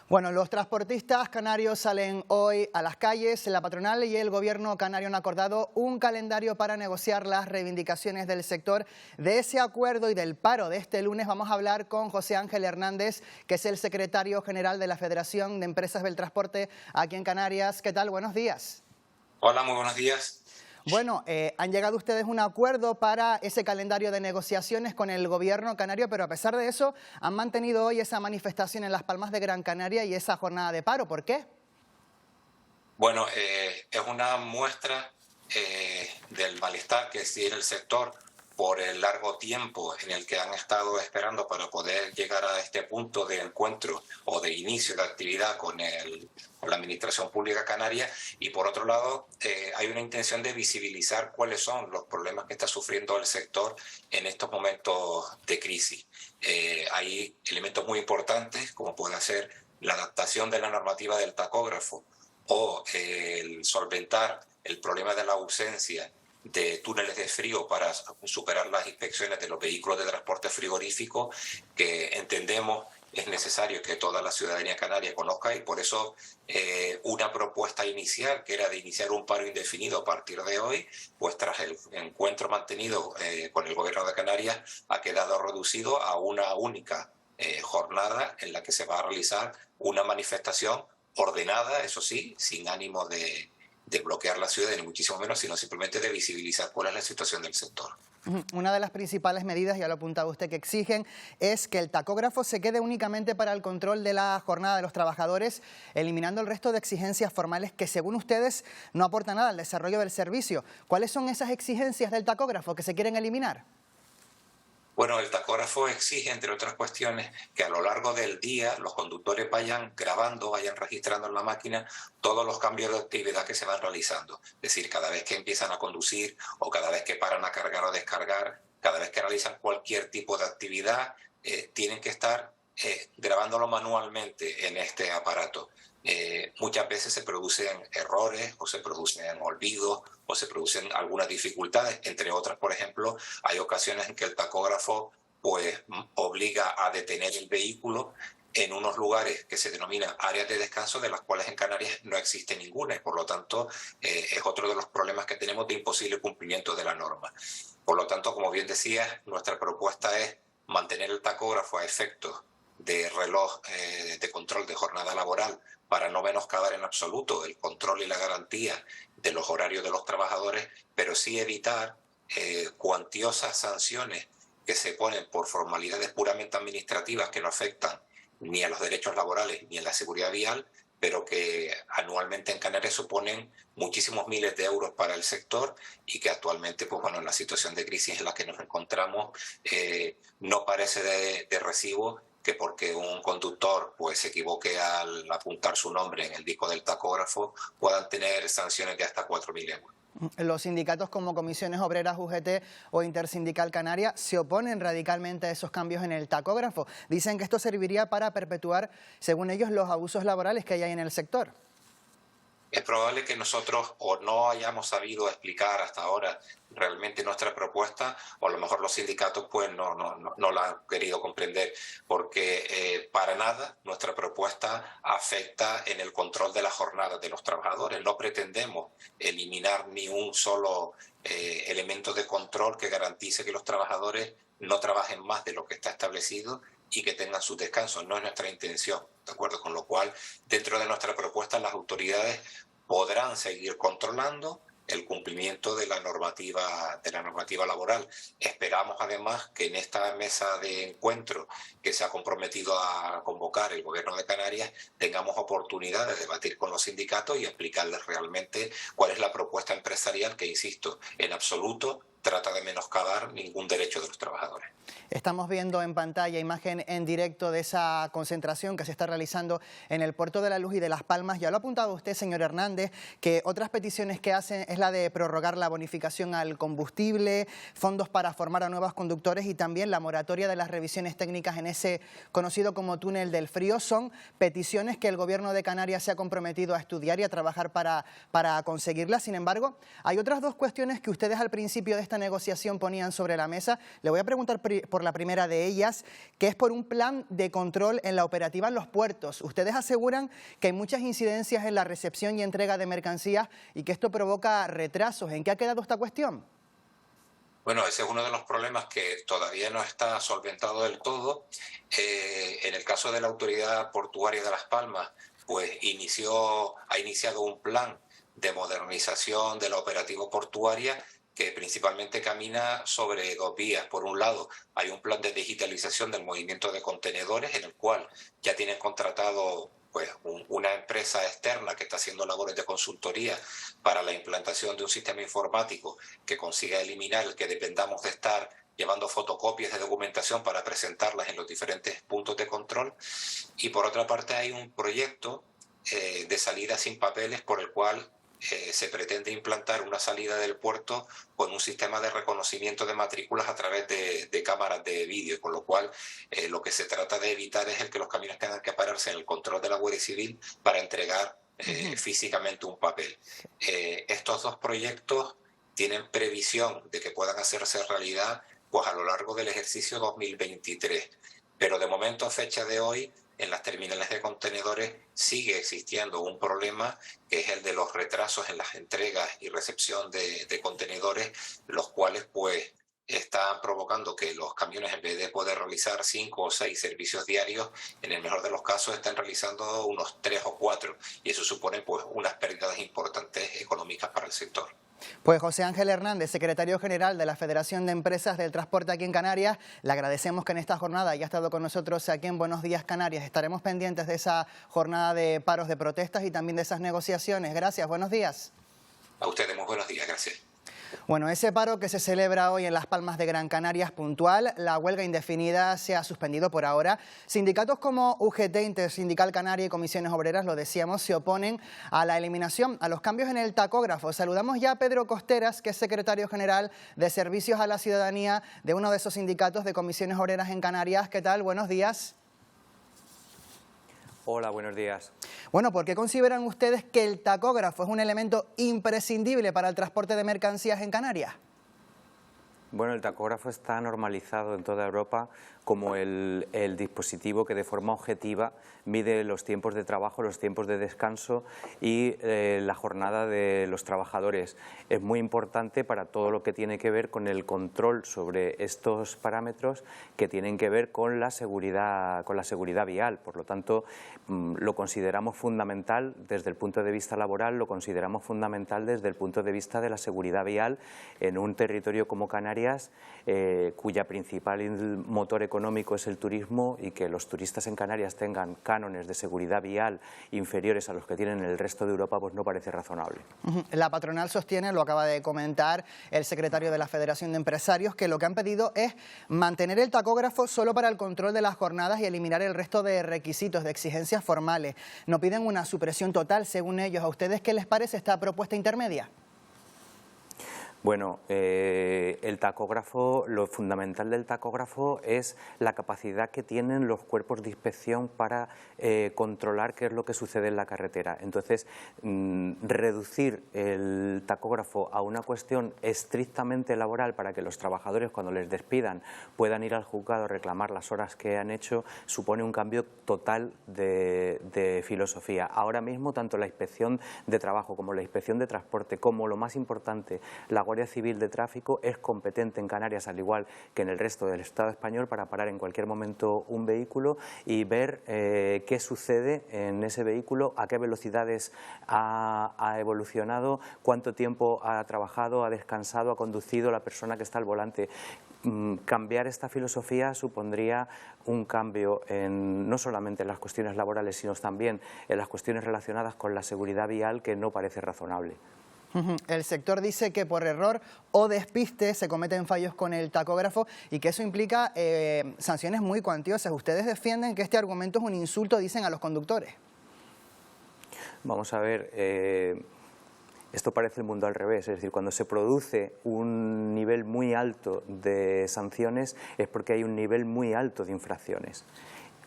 Bueno, los transportistas canarios salen hoy a las calles. La patronal y el gobierno canario han acordado un calendario para negociar las reivindicaciones del sector. De ese acuerdo y del paro de este lunes vamos a hablar con José Ángel Hernández, que es el secretario general de la Federación de Empresas del Transporte aquí en Canarias. ¿Qué tal? Buenos días. Hola, muy buenos días. Bueno, han llegado ustedes a un acuerdo para ese calendario de negociaciones con el gobierno canario, pero a pesar de eso han mantenido hoy esa manifestación en Las Palmas de Gran Canaria y esa jornada de paro. ¿Por qué? Bueno, es una muestra del malestar que tiene el sector por el largo tiempo en el que han estado esperando para poder llegar a este punto de encuentro o de inicio de actividad con la Administración Pública Canaria, y por otro lado hay una intención de visibilizar cuáles son los problemas que está sufriendo el sector en estos momentos de crisis. Hay elementos muy importantes como puede ser la adaptación de la normativa del tacógrafo o el solventar el problema de la ausencia de túneles de frío para superar las inspecciones de los vehículos de transporte frigorífico, que entendemos es necesario que toda la ciudadanía canaria conozca, y por eso una propuesta inicial, que era de iniciar un paro indefinido a partir de hoy, pues tras el encuentro mantenido con el gobierno de Canarias, ha quedado reducido a una única jornada en la que se va a realizar una manifestación ordenada, eso sí, sin ánimo de bloquear la ciudad, ni muchísimo menos, sino simplemente de visibilizar cuál es la situación del sector. Una de las principales medidas, ya lo apuntaba usted, que exigen es que el tacógrafo se quede únicamente para el control de la jornada de los trabajadores, eliminando el resto de exigencias formales que, según ustedes, no aportan nada al desarrollo del servicio. ¿Cuáles son esas exigencias del tacógrafo que se quieren eliminar? Bueno, el tacógrafo exige, entre otras cuestiones, que a lo largo del día los conductores vayan grabando, vayan registrando en la máquina todos los cambios de actividad que se van realizando. Es decir, cada vez que empiezan a conducir o cada vez que paran a cargar o descargar, cada vez que realizan cualquier tipo de actividad, tienen que estar grabándolo manualmente en este aparato. Muchas veces se producen errores o se producen olvidos o se producen algunas dificultades, entre otras, por ejemplo, hay ocasiones en que el tacógrafo pues obliga a detener el vehículo en unos lugares que se denominan áreas de descanso, de las cuales en Canarias no existe ninguna, y por lo tanto es otro de los problemas que tenemos de imposible cumplimiento de la norma. Por lo tanto, como bien decía, nuestra propuesta es mantener el tacógrafo a efectos de reloj de control de jornada laboral, para no menoscabar en absoluto el control y la garantía de los horarios de los trabajadores, pero sí evitar cuantiosas sanciones que se ponen por formalidades puramente administrativas que no afectan ni a los derechos laborales ni a la seguridad vial, pero que anualmente en Canarias suponen muchísimos miles de euros para el sector, y que actualmente, pues bueno, en la situación de crisis en la que nos encontramos, no parece de recibo que porque un conductor pues se equivoque al apuntar su nombre en el disco del tacógrafo puedan tener sanciones de hasta 4.000 euros. Los sindicatos como Comisiones Obreras, UGT o Intersindical Canaria se oponen radicalmente a esos cambios en el tacógrafo. Dicen que esto serviría para perpetuar, según ellos, los abusos laborales que hay en el sector. Es probable que nosotros o no hayamos sabido explicar hasta ahora realmente nuestra propuesta, o a lo mejor los sindicatos pues no la han querido comprender, porque para nada nuestra propuesta afecta en el control de la jornada de los trabajadores. No pretendemos eliminar ni un solo elemento de control que garantice que los trabajadores no trabajen más de lo que está establecido y que tengan sus descansos. No es nuestra intención, ¿de acuerdo? Con lo cual, dentro de nuestra propuesta, las autoridades podrán seguir controlando el cumplimiento de la normativa laboral. Esperamos además que en esta mesa de encuentro que se ha comprometido a convocar el Gobierno de Canarias tengamos oportunidad de debatir con los sindicatos y explicarles realmente cuál es la propuesta empresarial que, insisto, en absoluto trata de menoscabar ningún derecho de los trabajadores. Estamos viendo en pantalla imagen en directo de esa concentración que se está realizando en el Puerto de la Luz y de Las Palmas. Ya lo ha apuntado usted, señor Hernández, que otras peticiones que hacen es la de prorrogar la bonificación al combustible, fondos para formar a nuevos conductores y también la moratoria de las revisiones técnicas en ese conocido como túnel del frío. Son peticiones que el Gobierno de Canarias se ha comprometido a estudiar y a trabajar para conseguirlas. Sin embargo, hay otras dos cuestiones que ustedes al principio de esta negociación ponían sobre la mesa. Le voy a preguntar por la primera de ellas, que es por un plan de control en la operativa en los puertos. Ustedes aseguran que hay muchas incidencias en la recepción y entrega de mercancías y que esto provoca retrasos. ¿En qué ha quedado esta cuestión? Bueno, ese es uno de los problemas que todavía no está solventado del todo. En el caso de la Autoridad Portuaria de Las Palmas, pues ha iniciado un plan de modernización de la operativa portuaria que principalmente camina sobre dos vías. Por un lado, hay un plan de digitalización del movimiento de contenedores en el cual ya tienen contratado pues una empresa externa que está haciendo labores de consultoría para la implantación de un sistema informático que consiga eliminar el que dependamos de estar llevando fotocopias de documentación para presentarlas en los diferentes puntos de control. Y por otra parte hay un proyecto de salida sin papeles por el cual se pretende implantar una salida del puerto con un sistema de reconocimiento de matrículas a través de cámaras de vídeo, con lo cual lo que se trata de evitar es el que los camiones tengan que pararse en el control de la Guardia Civil para entregar físicamente un papel. Estos dos proyectos tienen previsión de que puedan hacerse realidad pues a lo largo del ejercicio 2023, pero de momento a fecha de hoy en las terminales de contenedores sigue existiendo un problema que es el de los retrasos en las entregas y recepción de contenedores, los cuales pues están provocando que los camiones, en vez de poder realizar 5 o 6 servicios diarios, en el mejor de los casos están realizando unos 3 o 4, y eso supone pues unas pérdidas importantes económicas para el sector. Pues José Ángel Hernández, secretario general de la Federación de Empresas del Transporte aquí en Canarias, le agradecemos que en esta jornada haya estado con nosotros aquí en Buenos Días Canarias. Estaremos pendientes de esa jornada de paros de protestas y también de esas negociaciones. Gracias, buenos días. A ustedes muy buenos días, gracias. Bueno, ese paro que se celebra hoy en Las Palmas de Gran Canaria es puntual. La huelga indefinida se ha suspendido por ahora. Sindicatos como UGT, Intersindical Canaria y Comisiones Obreras, lo decíamos, se oponen a la eliminación, a los cambios en el tacógrafo. Saludamos ya a Pedro Costeras, que es secretario general de Servicios a la Ciudadanía de uno de esos sindicatos de Comisiones Obreras en Canarias. ¿Qué tal? Buenos días. Hola, buenos días. Bueno, ¿por qué consideran ustedes que el tacógrafo es un elemento imprescindible para el transporte de mercancías en Canarias? Bueno, el tacógrafo está normalizado en toda Europa como el dispositivo que de forma objetiva mide los tiempos de trabajo, los tiempos de descanso y la jornada de los trabajadores. Es muy importante para todo lo que tiene que ver con el control sobre estos parámetros que tienen que ver con la seguridad vial. Por lo tanto, lo consideramos fundamental desde el punto de vista laboral, lo consideramos fundamental desde el punto de vista de la seguridad vial en un territorio como Canarias, cuya principal motor económico es el turismo, y que los turistas en Canarias tengan cánones de seguridad vial inferiores a los que tienen en el resto de Europa, pues no parece razonable. La patronal sostiene, lo acaba de comentar el secretario de la Federación de Empresarios, que lo que han pedido es mantener el tacógrafo solo para el control de las jornadas y eliminar el resto de requisitos, de exigencias formales. No piden una supresión total, según ellos. ¿A ustedes qué les parece esta propuesta intermedia? Bueno, el tacógrafo, lo fundamental del tacógrafo es la capacidad que tienen los cuerpos de inspección para controlar qué es lo que sucede en la carretera. Entonces, reducir el tacógrafo a una cuestión estrictamente laboral para que los trabajadores, cuando les despidan, puedan ir al juzgado a reclamar las horas que han hecho, supone un cambio total de filosofía. Ahora mismo, tanto la Inspección de Trabajo como la Inspección de Transporte, como lo más importante, la Guardia Civil de Tráfico, es competente en Canarias, al igual que en el resto del Estado español, para parar en cualquier momento un vehículo y ver qué sucede en ese vehículo, a qué velocidades ha evolucionado, cuánto tiempo ha trabajado, ha descansado, ha conducido la persona que está al volante. Cambiar esta filosofía supondría un cambio no solamente en las cuestiones laborales, sino también en las cuestiones relacionadas con la seguridad vial, que no parece razonable. El sector dice que por error o despiste se cometen fallos con el tacógrafo y que eso implica sanciones muy cuantiosas. Ustedes defienden que este argumento es un insulto, dicen, a los conductores. Vamos a ver, esto parece el mundo al revés, es decir, cuando se produce un nivel muy alto de sanciones es porque hay un nivel muy alto de infracciones.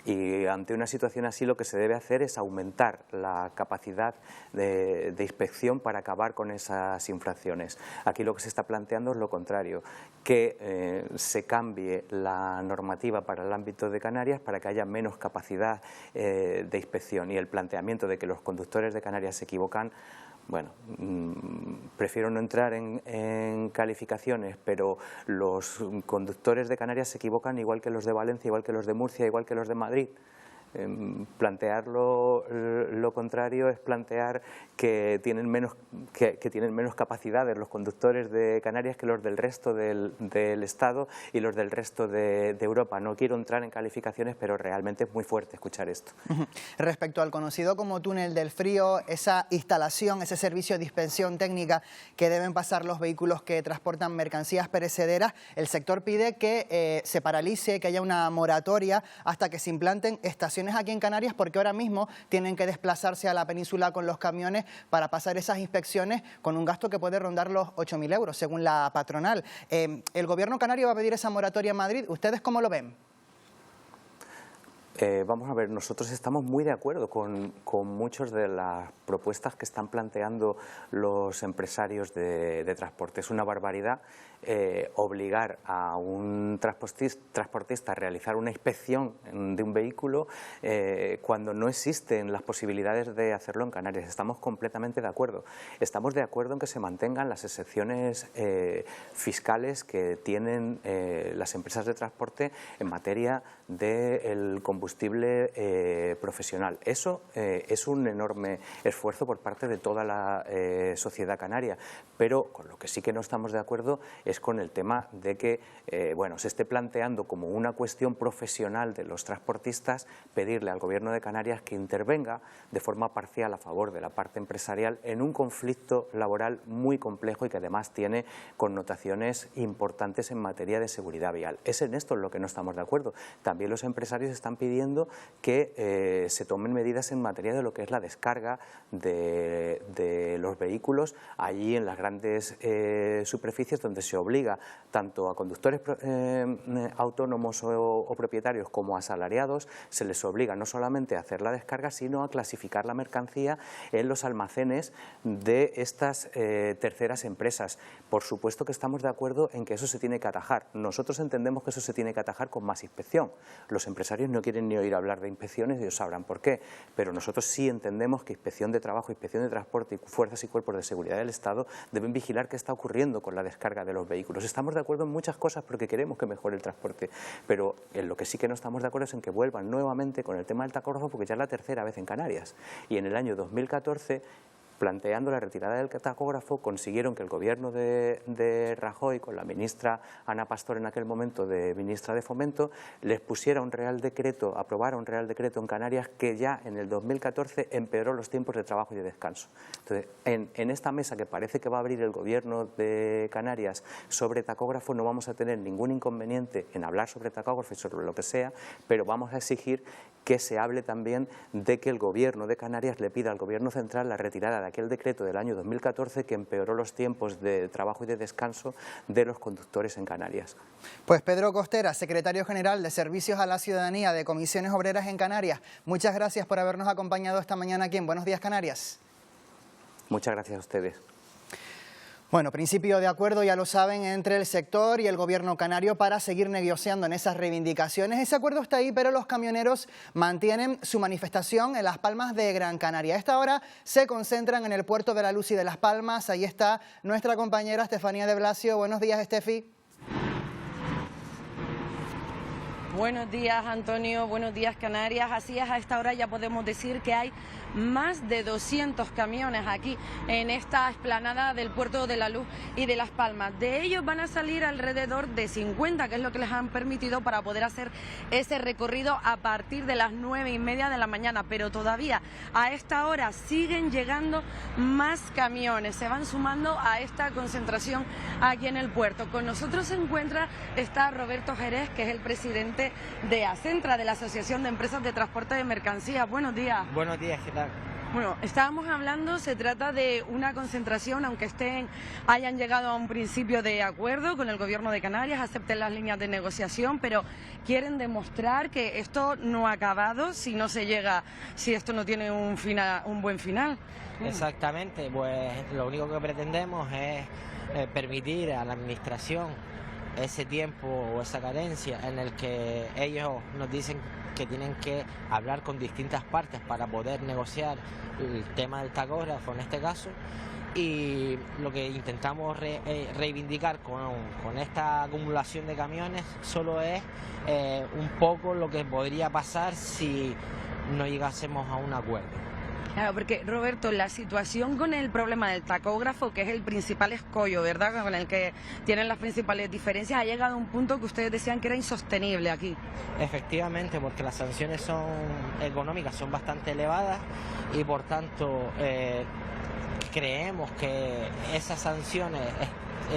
Y ante una situación así lo que se debe hacer es aumentar la capacidad de inspección para acabar con esas infracciones. Aquí lo que se está planteando es lo contrario, que se cambie la normativa para el ámbito de Canarias para que haya menos capacidad de inspección, y el planteamiento de que los conductores de Canarias se equivocan, bueno, prefiero no entrar en calificaciones, pero los conductores de Canarias se equivocan igual que los de Valencia, igual que los de Murcia, igual que los de Madrid. Plantear lo contrario es plantear que tienen menos capacidades los conductores de Canarias que los del resto del Estado y los del resto de Europa. No quiero entrar en calificaciones, pero realmente es muy fuerte escuchar esto. Respecto al conocido como túnel del frío, esa instalación, ese servicio de inspección técnica que deben pasar los vehículos que transportan mercancías perecederas, el sector pide que se paralice, que haya una moratoria hasta que se implanten estaciones aquí en Canarias, porque ahora mismo tienen que desplazarse a la península con los camiones para pasar esas inspecciones con un gasto que puede rondar los 8.000 euros, según la patronal. El gobierno canario va a pedir esa moratoria en Madrid. ¿Ustedes cómo lo ven? Vamos a ver, nosotros estamos muy de acuerdo con muchas de las propuestas que están planteando los empresarios de transporte. Es una barbaridad obligar a un transportista a realizar una inspección de un vehículo cuando no existen las posibilidades de hacerlo en Canarias. Estamos completamente de acuerdo. Estamos de acuerdo en que se mantengan las excepciones fiscales que tienen las empresas de transporte en materia del combustible profesional. Eso es un enorme esfuerzo por parte de toda la sociedad canaria, pero con lo que sí que no estamos de acuerdo es con el tema de que se esté planteando como una cuestión profesional de los transportistas pedirle al Gobierno de Canarias que intervenga de forma parcial a favor de la parte empresarial en un conflicto laboral muy complejo y que además tiene connotaciones importantes en materia de seguridad vial. Es en esto en lo que no estamos de acuerdo. También los empresarios están pidiendo que se tomen medidas en materia de lo que es la descarga de los vehículos allí en las grandes superficies, donde se obliga tanto a conductores autónomos o propietarios como a asalariados, se les obliga no solamente a hacer la descarga, sino a clasificar la mercancía en los almacenes de estas terceras empresas. Por supuesto que estamos de acuerdo en que eso se tiene que atajar. Nosotros entendemos que eso se tiene que atajar con más inspección. Los empresarios no quieren ni oír hablar de inspecciones, ellos sabrán por qué, pero nosotros sí entendemos que Inspección de Trabajo, Inspección de Transporte y fuerzas y cuerpos de seguridad del Estado deben vigilar qué está ocurriendo con la descarga de los vehículos. Estamos de acuerdo en muchas cosas porque queremos que mejore el transporte, pero en lo que sí que no estamos de acuerdo es en que vuelvan nuevamente con el tema del tacógrafo, porque ya es la tercera vez en Canarias, y en el año 2014, planteando la retirada del tacógrafo, consiguieron que el gobierno de Rajoy, con la ministra Ana Pastor en aquel momento de ministra de Fomento, les pusiera un real decreto, aprobara un real decreto en Canarias que ya en el 2014 empeoró los tiempos de trabajo y de descanso. Entonces, en esta mesa que parece que va a abrir el gobierno de Canarias sobre tacógrafo, no vamos a tener ningún inconveniente en hablar sobre tacógrafo y sobre lo que sea, pero vamos a exigir que se hable también de que el gobierno de Canarias le pida al gobierno central la retirada de aquel decreto del año 2014 que empeoró los tiempos de trabajo y de descanso de los conductores en Canarias. Pues Pedro Costera, secretario general de Servicios a la Ciudadanía de Comisiones Obreras en Canarias, muchas gracias por habernos acompañado esta mañana aquí en Buenos Días Canarias. Muchas gracias a ustedes. Bueno, principio de acuerdo, ya lo saben, entre el sector y el gobierno canario para seguir negociando en esas reivindicaciones. Ese acuerdo está ahí, pero los camioneros mantienen su manifestación en Las Palmas de Gran Canaria. A esta hora se concentran en el puerto de la Luz y de Las Palmas. Ahí está nuestra compañera Estefanía de Blasio. Buenos días, Estefi. Buenos días, Antonio. Buenos días, Canarias. Así es, a esta hora ya podemos decir que hay más de 200 camiones aquí en esta explanada del Puerto de la Luz y de Las Palmas. De ellos van a salir alrededor de 50, que es lo que les han permitido para poder hacer ese recorrido a partir de las 9:30 de la mañana. Pero todavía a esta hora siguen llegando más camiones. Se van sumando a esta concentración aquí en el puerto. Con nosotros está Roberto Jerez, que es el presidente de Acentra, de la Asociación de Empresas de Transporte de Mercancías. Buenos días. Buenos días, ¿qué tal? Bueno, estábamos hablando, se trata de una concentración, aunque hayan llegado a un principio de acuerdo con el Gobierno de Canarias, acepten las líneas de negociación, pero quieren demostrar que esto no ha acabado si esto no tiene un buen final. Exactamente, pues lo único que pretendemos es permitir a la Administración ese tiempo o esa carencia en el que ellos nos dicen que tienen que hablar con distintas partes para poder negociar el tema del tacógrafo en este caso, y lo que intentamos reivindicar con esta acumulación de camiones solo es un poco lo que podría pasar si no llegásemos a un acuerdo. Claro, porque Roberto, la situación con el problema del tacógrafo, que es el principal escollo, ¿verdad?, con el que tienen las principales diferencias, ha llegado a un punto que ustedes decían que era insostenible aquí. Efectivamente, porque las sanciones económicas son bastante elevadas y por tanto creemos que esas sanciones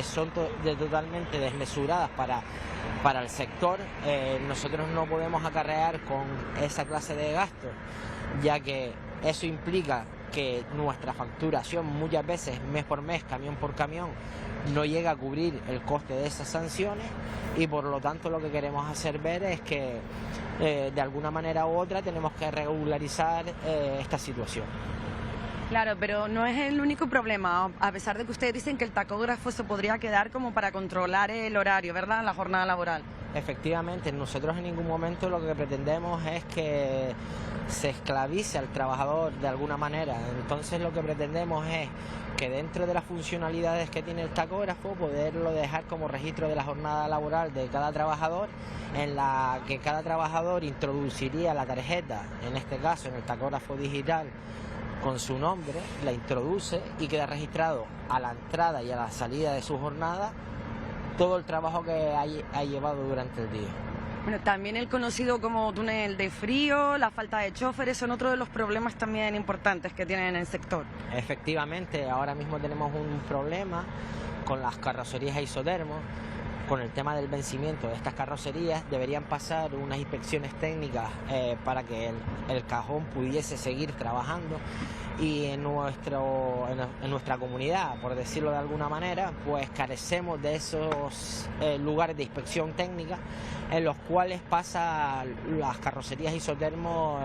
son totalmente desmesuradas para el sector. Nosotros no podemos acarrear con esa clase de gastos, ya que eso implica que nuestra facturación muchas veces, mes por mes, camión por camión, no llega a cubrir el coste de esas sanciones, y por lo tanto lo que queremos hacer ver es que de alguna manera u otra tenemos que regularizar esta situación. Claro, pero no es el único problema, a pesar de que ustedes dicen que el tacógrafo se podría quedar como para controlar el horario, ¿verdad?, la jornada laboral. Efectivamente, nosotros en ningún momento lo que pretendemos es que se esclavice al trabajador de alguna manera. Entonces lo que pretendemos es que dentro de las funcionalidades que tiene el tacógrafo, poderlo dejar como registro de la jornada laboral de cada trabajador, en la que cada trabajador introduciría la tarjeta, en este caso en el tacógrafo digital, con su nombre, la introduce y queda registrado a la entrada y a la salida de su jornada todo el trabajo que ha llevado durante el día. Bueno, también el conocido como túnel de frío, la falta de choferes son otro de los problemas también importantes que tienen en el sector. Efectivamente, ahora mismo tenemos un problema con las carrocerías isotermos, con el tema del vencimiento de estas carrocerías. Deberían pasar unas inspecciones técnicas para que el cajón pudiese seguir trabajando, y en nuestra comunidad, por decirlo de alguna manera, pues carecemos de esos lugares de inspección técnica en los cuales pasan las carrocerías isotermos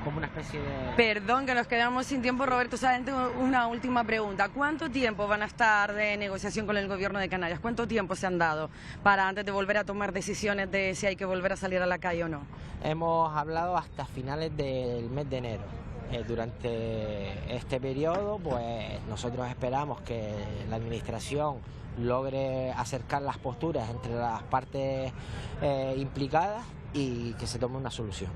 como una especie de... Perdón, que nos quedamos sin tiempo, Roberto. Tengo una última pregunta. ¿Cuánto tiempo van a estar de negociación con el Gobierno de Canarias? ¿Cuánto tiempo se han dado para antes de volver a tomar decisiones de si hay que volver a salir a la calle o no? Hemos hablado hasta finales del mes de enero. Durante este periodo, pues nosotros esperamos que la Administración logre acercar las posturas entre las partes implicadas y que se tome una solución.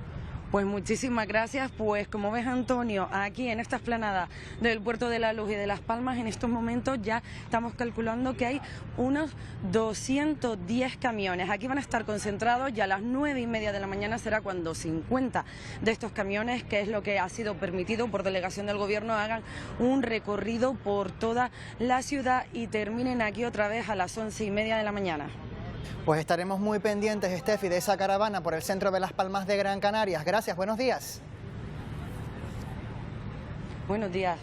Pues muchísimas gracias. Pues como ves, Antonio, aquí en esta explanada del Puerto de la Luz y de Las Palmas, en estos momentos ya estamos calculando que hay unos 210 camiones. Aquí van a estar concentrados, y a las 9:30 de la mañana será cuando 50 de estos camiones, que es lo que ha sido permitido por delegación del Gobierno, hagan un recorrido por toda la ciudad y terminen aquí otra vez a las 11:30 de la mañana. Pues estaremos muy pendientes, Steffi, de esa caravana por el centro de Las Palmas de Gran Canaria. Gracias, buenos días. Buenos días.